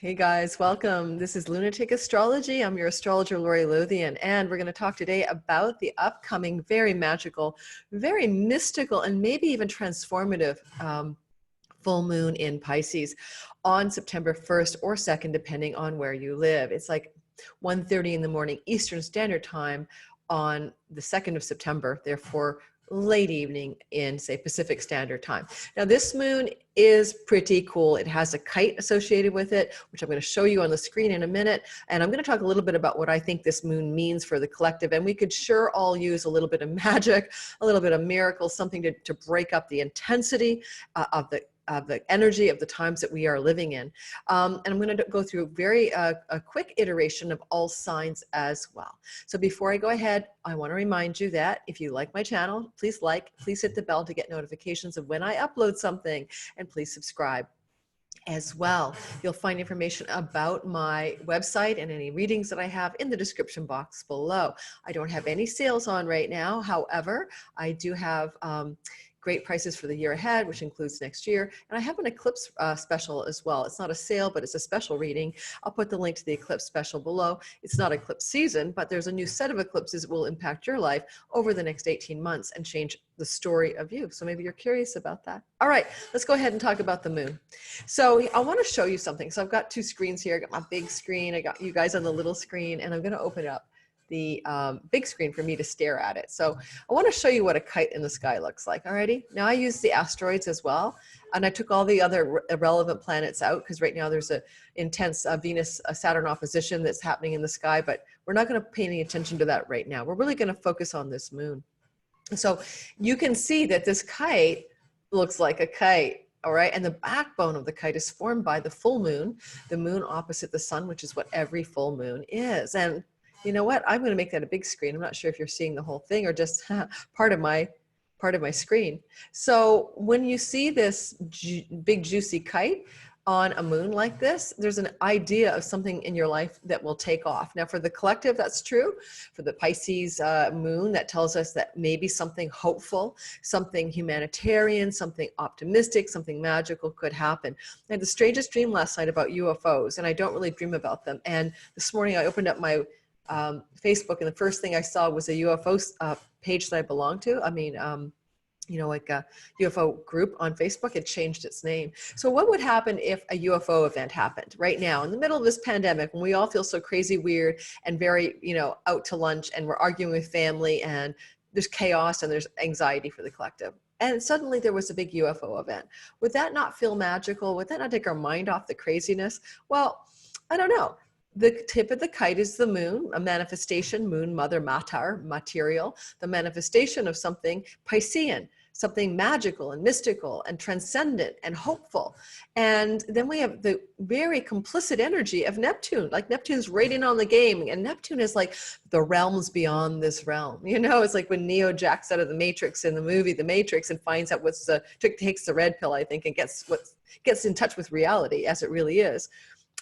Hey guys, welcome. This is Lunatic Astrology. I'm your astrologer, Lori Lothian, and we're going to talk today about the upcoming very magical, very mystical, and maybe even transformative full moon in Pisces on September 1st or 2nd, depending on where you live. It's like 1:30 in the morning Eastern Standard Time on the 2nd of September, therefore late evening in, say, Pacific Standard Time. Now, this moon is pretty cool. It has a kite associated with it, which I'm going to show you on the screen in a minute. And I'm going to talk a little bit about what I think this moon means for the collective. And we could sure all use a little bit of magic, a little bit of miracle, something to break up the intensity of the energy of the times that we are living in. And I'm going to go through a quick iteration of all signs as well. So before I go ahead, I want to remind you that if you like my channel, please hit the bell to get notifications of when I upload something, and please subscribe as well. You'll find information about my website and any readings that I have in the description box below. I don't have any sales on right now. However, I do have great prices for the year ahead, which includes next year. And I have an eclipse special as well. It's not a sale, but it's a special reading. I'll put the link to the eclipse special below. It's not eclipse season, but there's a new set of eclipses that will impact your life over the next 18 months and change the story of you. So maybe you're curious about that. All right, let's go ahead and talk about the moon. So I want to show you something. So I've got two screens here. I got my big screen. I got you guys on the little screen, and I'm going to open up the big screen for me to stare at it. So I want to show you what a kite in the sky looks like. Alrighty. Now I use the asteroids as well, and I took all the other irrelevant planets out because right now there's a intense Venus Saturn opposition that's happening in the sky, but we're not going to pay any attention to that right now. We're really going to focus on this moon. So you can see that this kite looks like a kite. All right. And the backbone of the kite is formed by the full moon, the moon opposite the sun, which is what every full moon is. And you know what? I'm going to make that a big screen. I'm not sure if you're seeing the whole thing or just part of my screen. So when you see this big juicy kite on a moon like this, there's an idea of something in your life that will take off. Now for the collective, that's true. For the Pisces moon, that tells us that maybe something hopeful, something humanitarian, something optimistic, something magical could happen. I had the strangest dream last night about UFOs, and I don't really dream about them. And this morning I opened up my Facebook, and the first thing I saw was a UFO page that I belong to. I mean, you know, like a UFO group on Facebook. It changed its name. So what would happen if a UFO event happened right now in the middle of this pandemic, when we all feel so crazy weird and very, you know, out to lunch, and we're arguing with family, and there's chaos and there's anxiety for the collective, and suddenly there was a big UFO event? Would that not feel magical? Would that not take our mind off the craziness? Well, I don't know. The tip of the kite is the moon, a manifestation, moon, mother, matar, material, the manifestation of something Piscean, something magical and mystical and transcendent and hopeful. And then we have the very complicit energy of Neptune, like Neptune's right in on the game. And Neptune is like the realms beyond this realm. You know, it's like when Neo jacks out of the Matrix in the movie, The Matrix, and finds out takes the red pill, I think, and gets in touch with reality as it really is,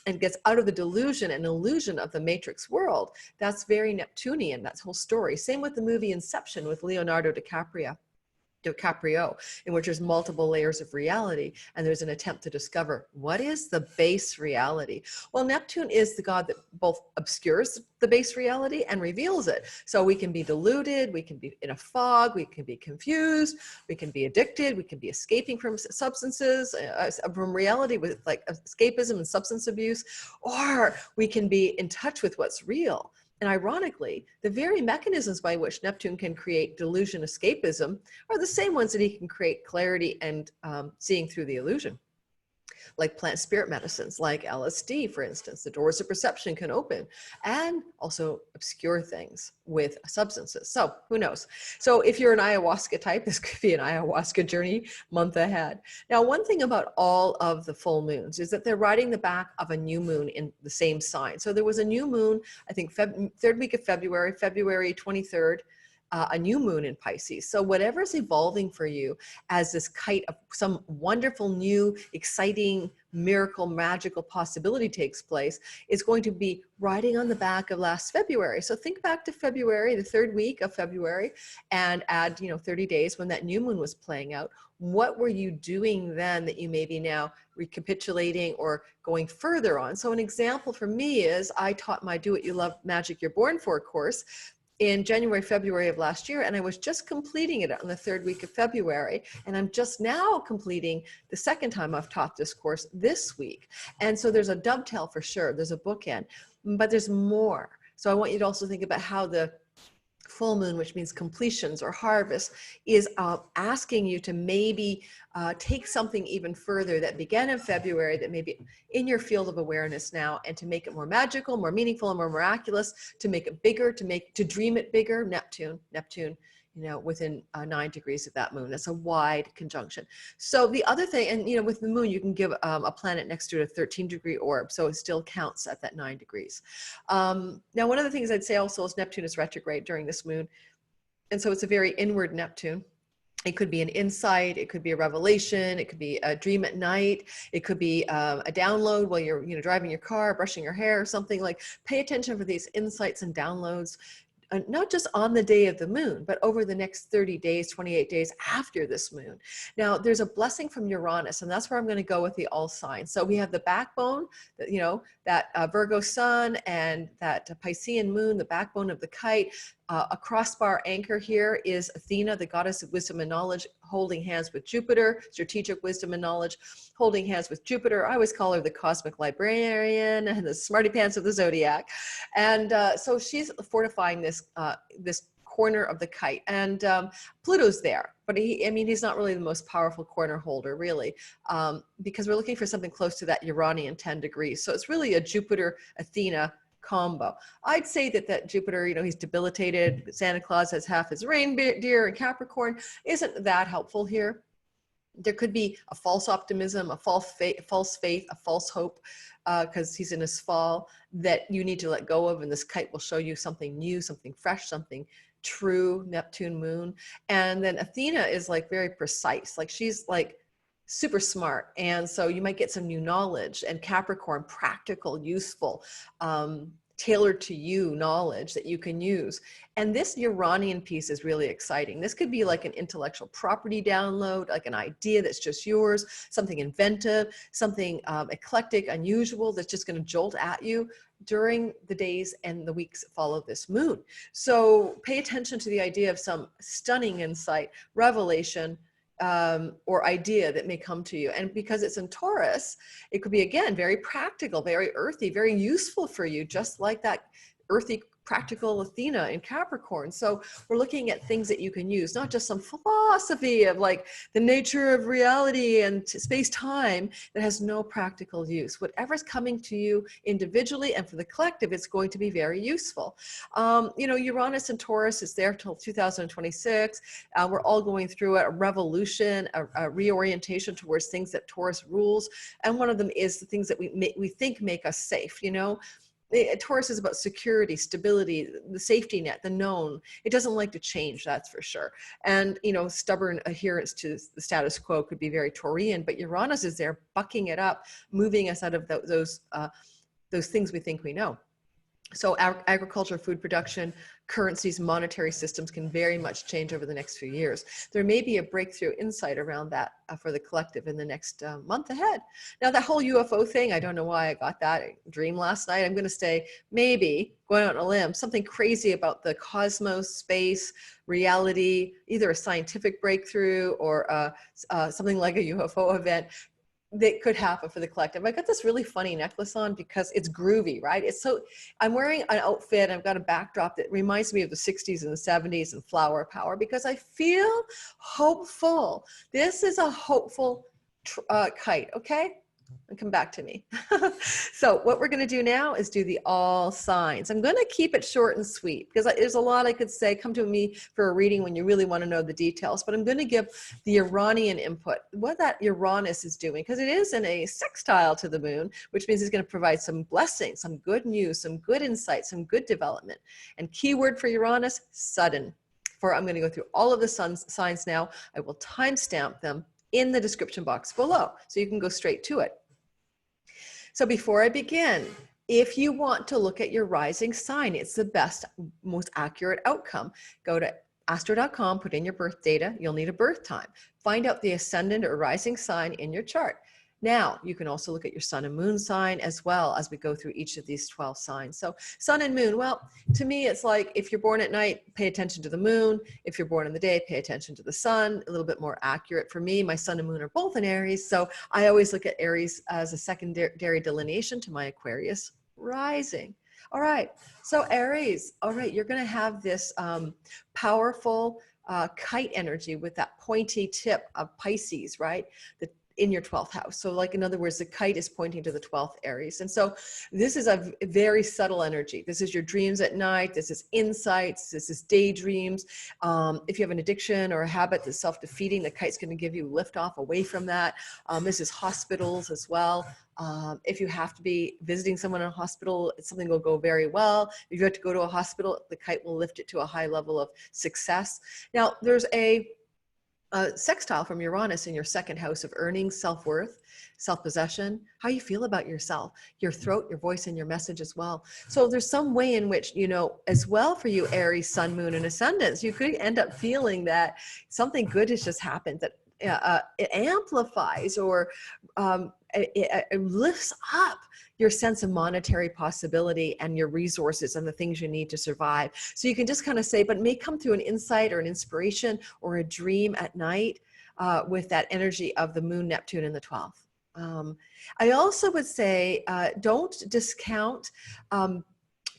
and gets out of the delusion and illusion of the Matrix world. That's very Neptunian, that whole story. Same with the movie Inception with Leonardo DiCaprio, in which there's multiple layers of reality, and there's an attempt to discover what is the base reality. Well, Neptune is the god that both obscures the base reality and reveals it. So we can be deluded, we can be in a fog, we can be confused, we can be addicted, we can be escaping from substances, from reality with like escapism and substance abuse, or we can be in touch with what's real. And ironically, the very mechanisms by which Neptune can create delusion escapism are the same ones that he can create clarity and seeing through the illusion. Like plant spirit medicines, like LSD, for instance, the doors of perception can open, and also obscure things with substances. So who knows? So if you're an ayahuasca type, this could be an ayahuasca journey month ahead. Now, one thing about all of the full moons is that they're riding the back of a new moon in the same sign. So there was a new moon, I think third week of February, February 23rd, a new moon in Pisces. So whatever's evolving for you as this kite of some wonderful, new, exciting, miracle, magical possibility takes place, is going to be riding on the back of last February. So think back to February, the third week of February, and add, 30 days when that new moon was playing out. What were you doing then that you may be now recapitulating or going further on? So an example for me is I taught my Do What You Love Magic You're Born For course in January, February of last year, and I was just completing it on the third week of February, and I'm just now completing the second time I've taught this course this week. And so there's a dovetail for sure, there's a bookend, but there's more. So I want you to also think about how the full moon, which means completions or harvest, is asking you to maybe take something even further that began in February that may be in your field of awareness now, and to make it more magical, more meaningful, and more miraculous, to make it bigger, to dream it bigger. Neptune, within 9 degrees of that moon. That's a wide conjunction. So the other thing, and with the moon, you can give a planet next to it a 13-degree orb, so it still counts at that 9 degrees. Now, one of the things I'd say also is Neptune is retrograde during this moon, and so it's a very inward Neptune. It could be an insight, it could be a revelation, it could be a dream at night, it could be a download while you're driving your car, brushing your hair, or something. Like, pay attention for these insights and downloads. Not just on the day of the moon, but over the next 30 days, 28 days after this moon. Now, there's a blessing from Uranus, and that's where I'm going to go with the all signs. So we have the backbone, that Virgo sun and that Piscean moon, the backbone of the kite. A crossbar anchor here is Athena, the goddess of wisdom and knowledge, holding hands with Jupiter, strategic wisdom and knowledge, holding hands with Jupiter. I always call her the cosmic librarian and the smarty pants of the zodiac. And so she's fortifying this corner of the kite. And Pluto's there, but he's not really the most powerful corner holder, really, because we're looking for something close to that Uranian 10 degrees. So it's really a Jupiter-Athena combo. I'd say that Jupiter, he's debilitated. Santa Claus has half his reindeer in Capricorn. Isn't that helpful here? There could be a false optimism, a false faith, a false hope, because he's in his fall, that you need to let go of, and this kite will show you something new, something fresh, something true. Neptune moon. And then Athena is like very precise, like she's like super smart, and so you might get some new knowledge. And Capricorn, practical, useful, tailored to you knowledge that you can use. And this Uranian piece is really exciting. This could be like an intellectual property download, like an idea that's just yours, something inventive, something eclectic, unusual, that's just going to jolt at you during the days and the weeks that follow this moon. So pay attention to the idea of some stunning insight, revelation, or idea that may come to you. And because it's in Taurus, it could be, again, very practical, very earthy, very useful for you, just like that earthy, practical Athena in Capricorn. So we're looking at things that you can use, not just some philosophy of like the nature of reality and space-time that has no practical use. Whatever's coming to you individually and for the collective, it's going to be very useful. Uranus and Taurus is there till 2026. We're all going through a revolution, a reorientation towards things that Taurus rules. And one of them is the things that we think make us safe, Taurus is about security, stability, the safety net, the known. It doesn't like to change, that's for sure. And, stubborn adherence to the status quo could be very Taurian, but Uranus is there bucking it up, moving us out of those things we think we know. So agriculture, food production, currencies, monetary systems can very much change over the next few years. There may be a breakthrough insight around that for the collective in the next month ahead. Now, that whole UFO thing, I don't know why I got that dream last night. I'm going to say maybe, going out on a limb, something crazy about the cosmos, space, reality, either a scientific breakthrough or something like a UFO event that could happen for the collective. I got this really funny necklace on because it's groovy, right? I'm wearing an outfit, I've got a backdrop that reminds me of the 60s and the 70s and flower power, because I feel hopeful. This is a hopeful kite, okay? And come back to me. So what we're going to do now is do the all signs. I'm going to keep it short and sweet because there's a lot I could say. Come to me for a reading when you really want to know the details, but I'm going to give the Uranian input, what that Uranus is doing, because it is in a sextile to the moon, which means it's going to provide some blessings, some good news, some good insight, some good development. And keyword for Uranus, sudden. for, I'm going to go through all of the sun signs now. I will timestamp them in the description box below, so you can go straight to it. So before I begin, if you want to look at your rising sign, it's the best, most accurate outcome. Go to astro.com, put in your birth data. You'll need a birth time. Find out the ascendant or rising sign in your chart. Now, you can also look at your sun and moon sign as well as we go through each of these 12 signs. So sun and moon, well, to me, it's like if you're born at night, pay attention to the moon. If you're born in the day, pay attention to the sun. A little bit more accurate for me. My sun and moon are both in Aries. So I always look at Aries as a secondary delineation to my Aquarius rising. All right. So Aries, all right, you're going to have this powerful kite energy with that pointy tip of Pisces, right? In your 12th house. So like, in other words, the kite is pointing to the 12th Aries. And so this is a very subtle energy. This is your dreams at night. This is insights. This is daydreams. If you have an addiction or a habit that's self-defeating, the kite's going to give you lift off away from that. This is hospitals as well. If you have to be visiting someone in a hospital, something will go very well. If you have to go to a hospital, the kite will lift it to a high level of success. Now, there's a sextile from Uranus in your second house of earnings, self-worth, self-possession, how you feel about yourself, your throat, your voice, and your message as well. So there's some way in which, you know, as well for you, Aries, sun, moon, and ascendants, you could end up feeling that something good has just happened, that it amplifies or it lifts up your sense of monetary possibility and your resources and the things you need to survive. So you can just kind of say, but it may come through an insight or an inspiration or a dream at night with that energy of the moon, Neptune in the 12th. I also would say, don't discount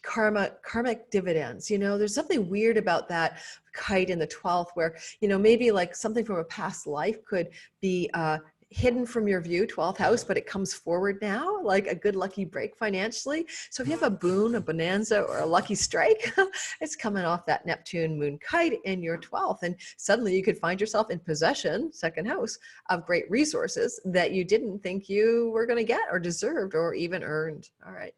karmic dividends. You know, there's something weird about that kite in the 12th where, you know, maybe like something from a past life could be hidden from your view, 12th house, but it comes forward now, like a good lucky break financially. So if you have a boon, a bonanza, or a lucky strike, it's coming off that Neptune moon kite in your 12th. And suddenly you could find yourself in possession, second house, of great resources that you didn't think you were going to get or deserved or even earned. All right.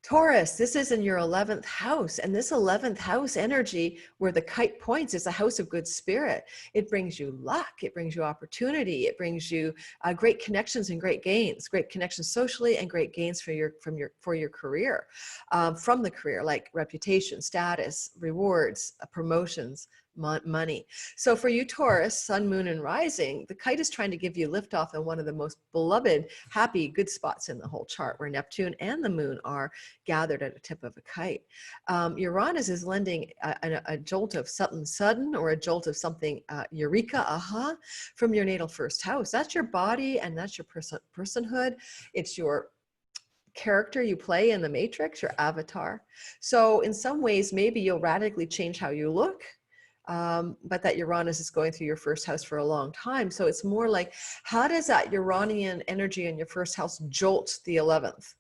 Taurus, this is in your 11th house, and this 11th house energy where the kite points is a house of good spirit. It brings you luck, it brings you opportunity, it brings you great connections and great gains, great connections socially and great gains for your career, from the career, like reputation, status, rewards, promotions, money. So for you, Taurus, sun, moon, and rising, the kite is trying to give you liftoff in one of the most beloved, happy, good spots in the whole chart where Neptune and the moon are gathered at a tip of a kite. Uranus is lending a jolt of something sudden or a jolt of something eureka, aha, from your natal first house. That's your body and that's your personhood. It's your character you play in the matrix, your avatar. So in some ways, maybe you'll radically change how you look. But that Uranus is going through your first house for a long time. So it's more like, how does that Uranian energy in your first house jolt the 11th?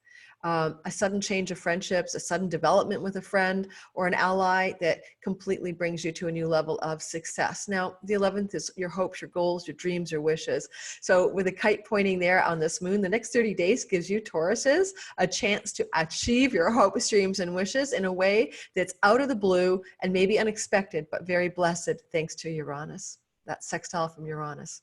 A sudden change of friendships, a sudden development with a friend or an ally that completely brings you to a new level of success. Now, the 11th is your hopes, your goals, your dreams, your wishes. So with a kite pointing there on this moon, the next 30 days gives you Tauruses a chance to achieve your hopes, dreams, and wishes in a way that's out of the blue and maybe unexpected, but very blessed thanks to Uranus, that sextile from Uranus.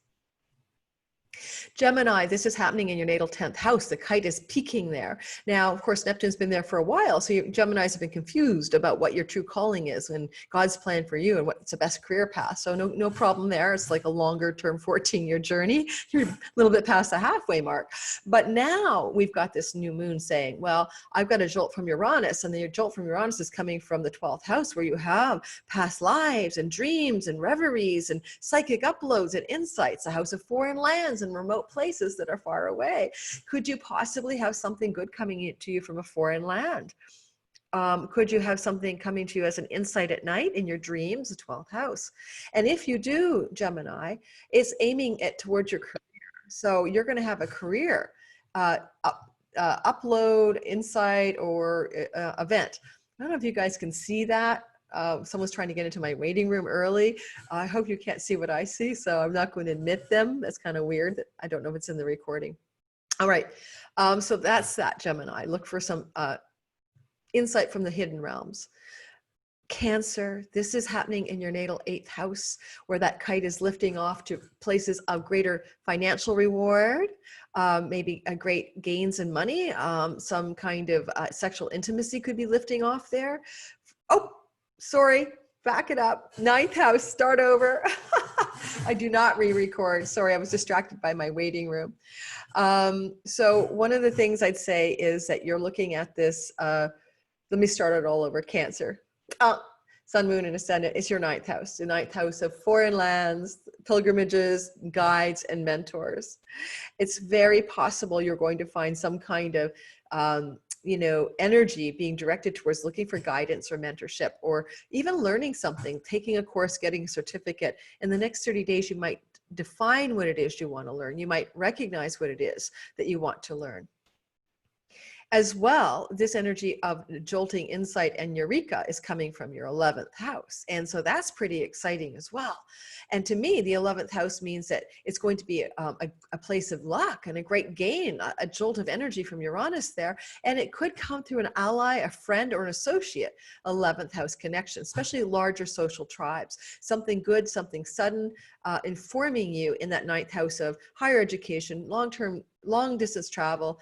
Gemini, this is happening in your natal 10th house. The kite is peaking there. Now, of course, Neptune's been there for a while, so Geminis have been confused about what your true calling is and God's plan for you and what's the best career path. So no problem there. It's like a longer term 14-year journey. You're a little bit past the halfway mark. But now we've got this new moon saying, well, I've got a jolt from Uranus, and the jolt from Uranus is coming from the 12th house where you have past lives and dreams and reveries and psychic uploads and insights, a house of foreign lands and remote places that are far away. Could you possibly have something good coming to you from a foreign land? Could you have something coming to you as an insight at night in your dreams, the 12th house? And if you do, Gemini, it's aiming it towards your career. So you're going to have a career upload, insight, or event. I don't know if you guys can see that. Someone's trying to get into my waiting room early. I hope you can't see what I see, so I'm not going to admit them. That's kind of weird. I don't know if it's in the recording. All right. So that's that, Gemini. Look for some insight from the hidden realms. Cancer, this is happening in your natal 8th house, where that kite is lifting off to places of greater financial reward, maybe a great gains in money, some kind of sexual intimacy could be lifting off there. Oh, sorry, back it up. 9th house, start over. I do not re-record. Sorry, I was distracted by my waiting room. So one of the things I'd say is that you're looking at this, let me start it all over. Cancer. Sun, moon, and ascendant. It's your 9th house, the 9th house of foreign lands, pilgrimages, guides, and mentors. It's very possible you're going to find some kind of, energy being directed towards looking for guidance or mentorship, or even learning something, taking a course, getting a certificate. In the next 30 days, you might define what it is you want to learn. You might recognize what it is that you want to learn. As well, this energy of jolting insight and eureka is coming from your 11th house. And so that's pretty exciting as well. And to me, the 11th house means that it's going to be a place of luck and a great gain, a jolt of energy from Uranus there. And it could come through an ally, a friend, or an associate 11th house connection, especially larger social tribes. Something good, something sudden, informing you in that 9th house of higher education, long-term, long-distance travel,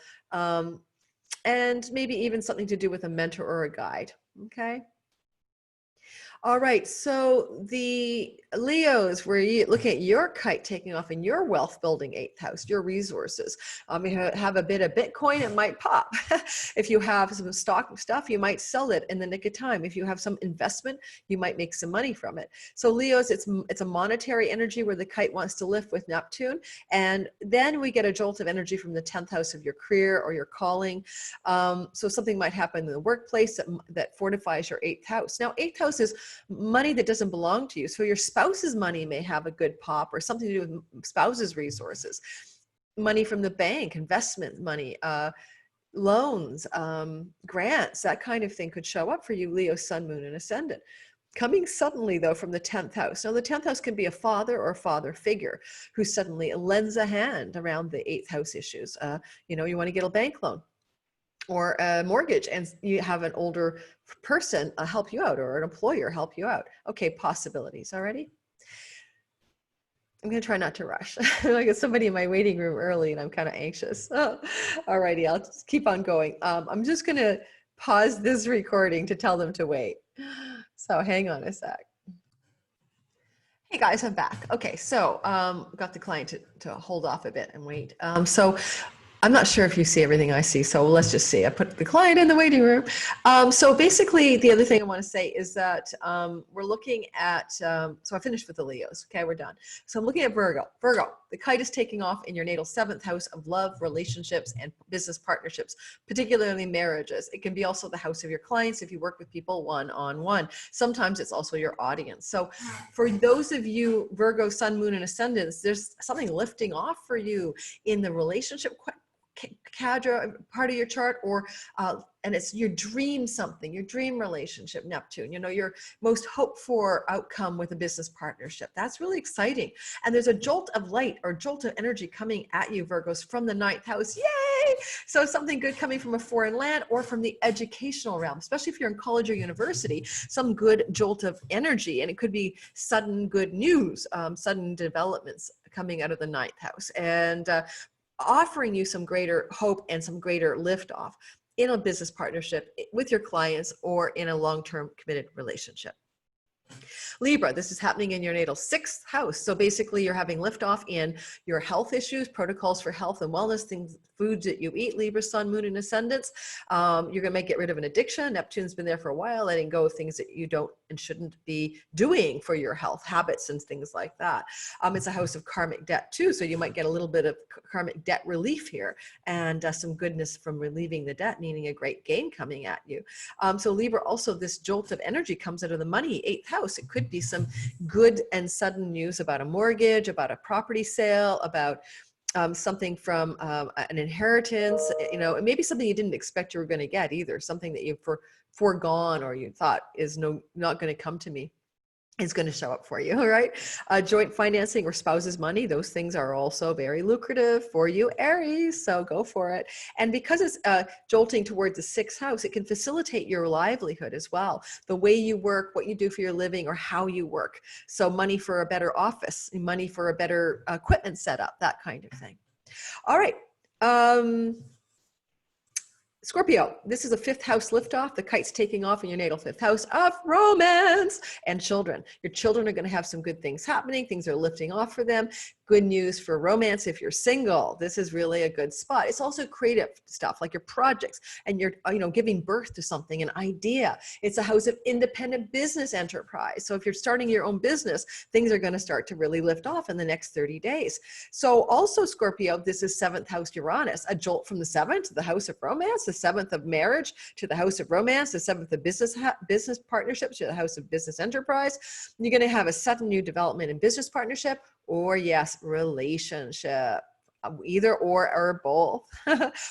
and maybe even something to do with a mentor or a guide. Okay. All right, so the Leos, we're looking at your kite taking off in your wealth building 8th house, your resources. If you have a bit of Bitcoin, it might pop. If you have some stock stuff, you might sell it in the nick of time. If you have some investment, you might make some money from it. So Leos, it's a monetary energy where the kite wants to lift with Neptune. And then we get a jolt of energy from the 10th house of your career or your calling. So something might happen in the workplace that fortifies your 8th house. Now, 8th house is money that doesn't belong to you. So your spouse's money may have a good pop, or something to do with spouse's resources. Money from the bank, investment money, loans, grants, that kind of thing could show up for you, Leo, sun, moon, and ascendant. Coming suddenly, though, from the 10th house. Now, the 10th house can be a father or father figure who suddenly lends a hand around the 8th house issues. You want to get a bank loan or a mortgage, and you have an older person help you out, or an employer help you out. Okay, possibilities already. I'm gonna try not to rush. I got somebody in my waiting room early and I'm kind of anxious. Oh, alrighty, I'll just keep on going. I'm just gonna pause this recording to tell them to wait. So hang on a sec. Hey guys, I'm back. Okay, so got the client to hold off a bit and wait. So I'm not sure if you see everything I see, so let's just see. I put the client in the waiting room. So basically, the other thing I want to say is that we're looking at, so I finished with the Leos. Okay, we're done. So I'm looking at Virgo. Virgo, the kite is taking off in your natal 7th house of love, relationships, and business partnerships, particularly marriages. It can be also the house of your clients if you work with people one-on-one. Sometimes it's also your audience. So for those of you, Virgo, sun, moon, and ascendants, there's something lifting off for you in the relationship cadre part of your chart, or and it's your dream something, your dream relationship, Neptune, your most hoped for outcome with a business partnership. That's really exciting. And there's a jolt of light or jolt of energy coming at you, Virgos, from the 9th house. Yay! So something good coming from a foreign land or from the educational realm, especially if you're in college or university, some good jolt of energy. And it could be sudden good news, sudden developments coming out of the 9th house. And offering you some greater hope and some greater liftoff in a business partnership with your clients or in a long-term committed relationship. Libra, this is happening in your natal 6th house. So basically you're having liftoff in your health issues, protocols for health and wellness, things, foods that you eat, Libra, sun, moon, and ascendants. You're gonna get rid of an addiction. Neptune's been there for a while, letting go of things that you don't and shouldn't be doing for your health, habits and things like that. It's a house of karmic debt too. So you might get a little bit of karmic debt relief here, and some goodness from relieving the debt, meaning a great gain coming at you. So Libra, also this jolt of energy comes out of the money, 8th house. It could be some good and sudden news about a mortgage, about a property sale, about something from an inheritance, maybe something you didn't expect you were going to get either, something that you've foregone or you thought is not going to come to me. is going to show up for you. All right. Joint financing or spouse's money. Those things are also very lucrative for you, Aries. So go for it. And because it's jolting towards the sixth house, it can facilitate your livelihood as well. The way you work, what you do for your living, or how you work. So money for a better office, money for a better equipment setup, that kind of thing. All right. Scorpio, this is a fifth house liftoff. The kite's taking off in your natal fifth house of romance and children. Your children are going to have some good things happening. Things are lifting off for them. Good news for romance if you're single. This is really a good spot. It's also creative stuff like your projects and you're, giving birth to something, an idea. It's a house of independent business enterprise. So if you're starting your own business, things are going to start to really lift off in the next 30 days. So also Scorpio, this is seventh house Uranus, a jolt from the seventh to the house of romance, the seventh of marriage to the house of romance, the seventh of business partnerships to the house of business enterprise. You're going to have a sudden new development in business partnership, or yes, relationship, either or both,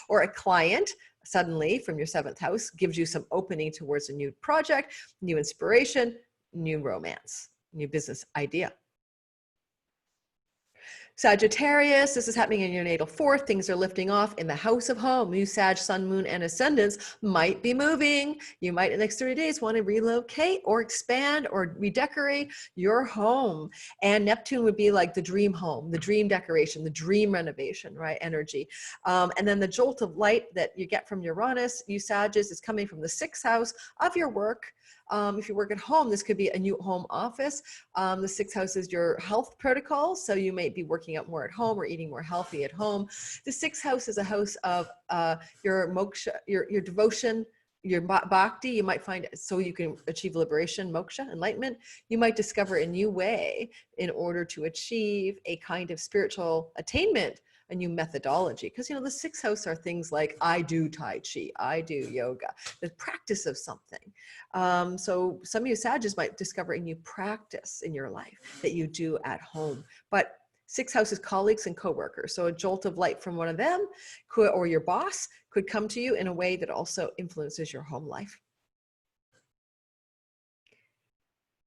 or a client suddenly from your seventh house gives you some opening towards a new project, new inspiration, new romance, new business idea. Sagittarius, this is happening in your natal fourth. Things are lifting off in the house of home. New Sag, sun, moon, and ascendants might be moving. You might in the next 30 days want to relocate or expand or redecorate your home. And Neptune would be like the dream home, the dream decoration, the dream renovation, right? Energy. And then the jolt of light that you get from Uranus, you Sagittarius, is coming from the sixth house of your work. If you work at home, this could be a new home office. The sixth house is your health protocol. So you may be working out more at home or eating more healthy at home. The sixth house is a house of your moksha, your devotion, your bhakti. You might find so you can achieve liberation, moksha, enlightenment. You might discover a new way in order to achieve a kind of spiritual attainment, a new methodology. Because, the sixth house are things like I do Tai Chi, I do yoga, the practice of something. So some of you Sagittarius might discover a new practice in your life that you do at home. But sixth house is colleagues and coworkers. So a jolt of light from one of them or your boss could come to you in a way that also influences your home life.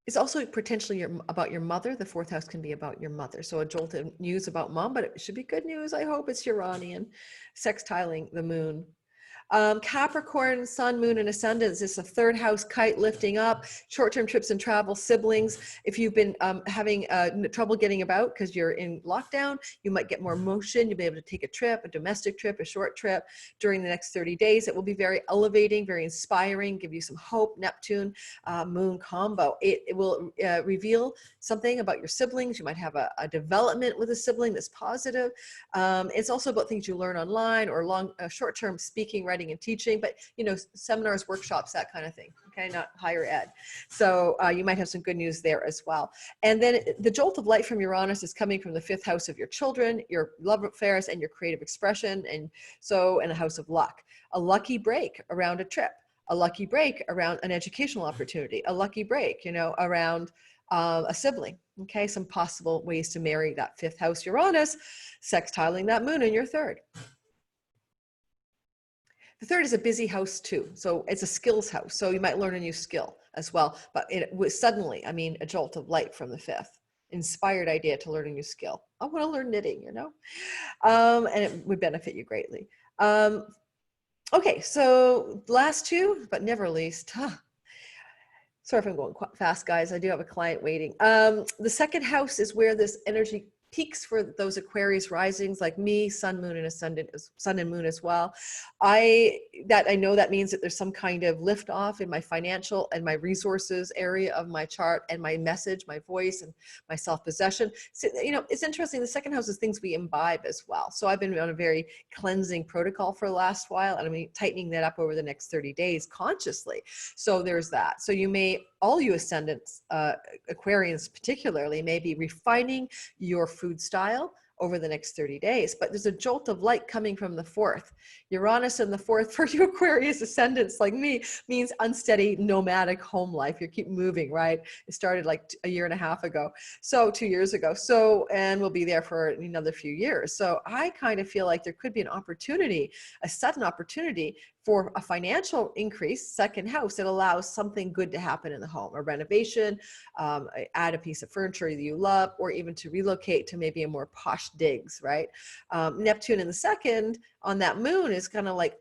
It's also potentially about your mother. The fourth house can be about your mother. So a jolt of news about mom, but it should be good news. I hope it's Uranian, sextiling the moon. Capricorn, sun, moon, and ascendants is a third house kite lifting up, short-term trips and travel, siblings. If you've been having trouble getting about because you're in lockdown, you might get more motion. You'll be able to take a trip, a domestic trip, a short trip during the next 30 days. It will be very elevating, very inspiring, give you some hope. Neptune, moon combo. It will reveal something about your siblings. You might have a development with a sibling that's positive. It's also about things you learn online or short-term speaking, writing, and teaching, but seminars, workshops, that kind of thing. Okay, not higher ed. So you might have some good news there as well. And then the jolt of light from Uranus is coming from the fifth house of your children, your love affairs, and your creative expression, and the house of luck. A lucky break around a trip, a lucky break around an educational opportunity, a lucky break, around a sibling. Okay, some possible ways to marry that fifth house Uranus, sextiling that moon in your third. The third is a busy house too. So it's a skills house. So you might learn a new skill as well. But it was suddenly, a jolt of light from the fifth. Inspired idea to learn a new skill. I want to learn knitting, and it would benefit you greatly. Okay, so last two, but never least. Sorry if I'm going quite fast, guys. I do have a client waiting. The second house is where this energy peaks for those Aquarius risings like me, sun, moon, and ascendant, sun and moon as well. I know that means that there's some kind of lift off in my financial and my resources area of my chart and my message, my voice, and my self-possession. So, it's interesting. The second house is things we imbibe as well. So I've been on a very cleansing protocol for the last while, and I'm tightening that up over the next 30 days consciously. So there's that. So you may, all you ascendants, Aquarians particularly, may be refining your food style over the next 30 days. But there's a jolt of light coming from the fourth. Uranus in the fourth for you Aquarius ascendants like me means unsteady nomadic home life. You keep moving, right? It started like a year and a half ago. So 2 years ago. So, and we'll be there for another few years. So I kind of feel like there could be an opportunity, a sudden opportunity For a financial increase, second house, it allows something good to happen in the home, a renovation, add a piece of furniture that you love, or even to relocate to maybe a more posh digs, right? Neptune in the second on that moon is kind of like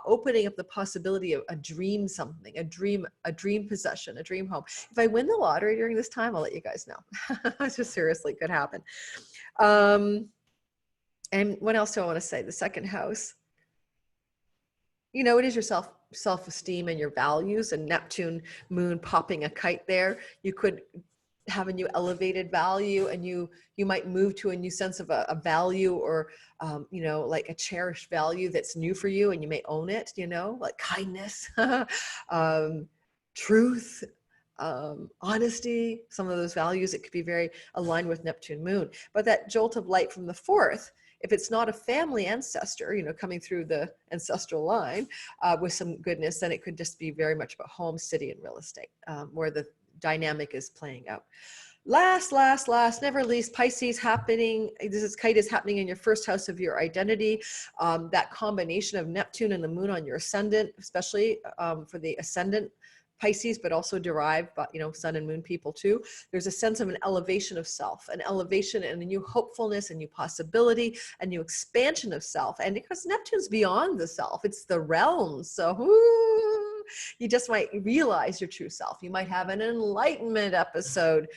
opening up the possibility of a dream something, a dream possession, a dream home. If I win the lottery during this time, I'll let you guys know. Just seriously could happen. And what else do I want to say? The second house, you know, it is your self-esteem and your values, and Neptune moon popping a kite there. You could have a new elevated value, and you might move to a new sense of a value, or you know, like a cherished value that's new for you, and you may own it, you know, like kindness, truth, honesty, some of those values. It could be very aligned with Neptune moon. But that jolt of light from the fourth, if it's not a family ancestor, you know, coming through the ancestral line with some goodness, then it could just be very much about home, city, and real estate, where the dynamic is playing out. Last, never least, Pisces happening. Kite is happening in your first house of your identity. That combination of Neptune and the moon on your ascendant, especially for the ascendant Pisces, but also derived, but you know, sun and moon people too. There's a sense of an elevation of self, an elevation and a new hopefulness, a new possibility, a new expansion of self. And because Neptune's beyond the self, it's the realms. So you just might realize your true self. You might have an enlightenment episode.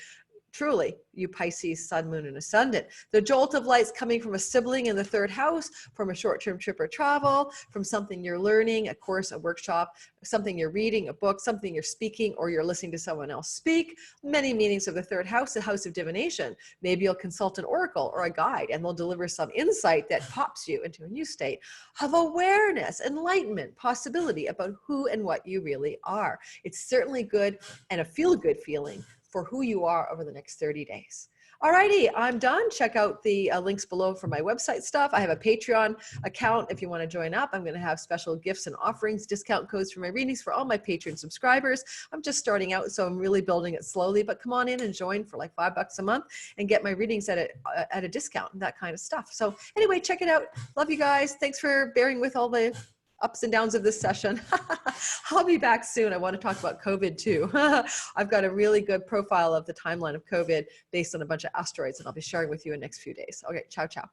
Truly, you Pisces, sun, moon, and ascendant. The jolt of light's coming from a sibling in the third house, from a short-term trip or travel, from something you're learning, a course, a workshop, something you're reading, a book, something you're speaking, or you're listening to someone else speak. Many meanings of the third house, the house of divination. Maybe you'll consult an oracle or a guide, and they'll deliver some insight that pops you into a new state of awareness, enlightenment, possibility about who and what you really are. It's certainly good, and a feel-good feeling for who you are over the next 30 days. Alrighty, I'm done. Check out the links below for my website stuff. I have a Patreon account if you want to join up. I'm going to have special gifts and offerings, discount codes for my readings for all my Patreon subscribers. I'm just starting out, so I'm really building it slowly, but come on in and join for like $5 a month and get my readings at a discount and that kind of stuff. So anyway, check it out. Love you guys. Thanks for bearing with all the ups and downs of this session. I'll be back soon. I want to talk about COVID too. I've got a really good profile of the timeline of COVID based on a bunch of asteroids, and I'll be sharing with you in the next few days. Okay, ciao, ciao.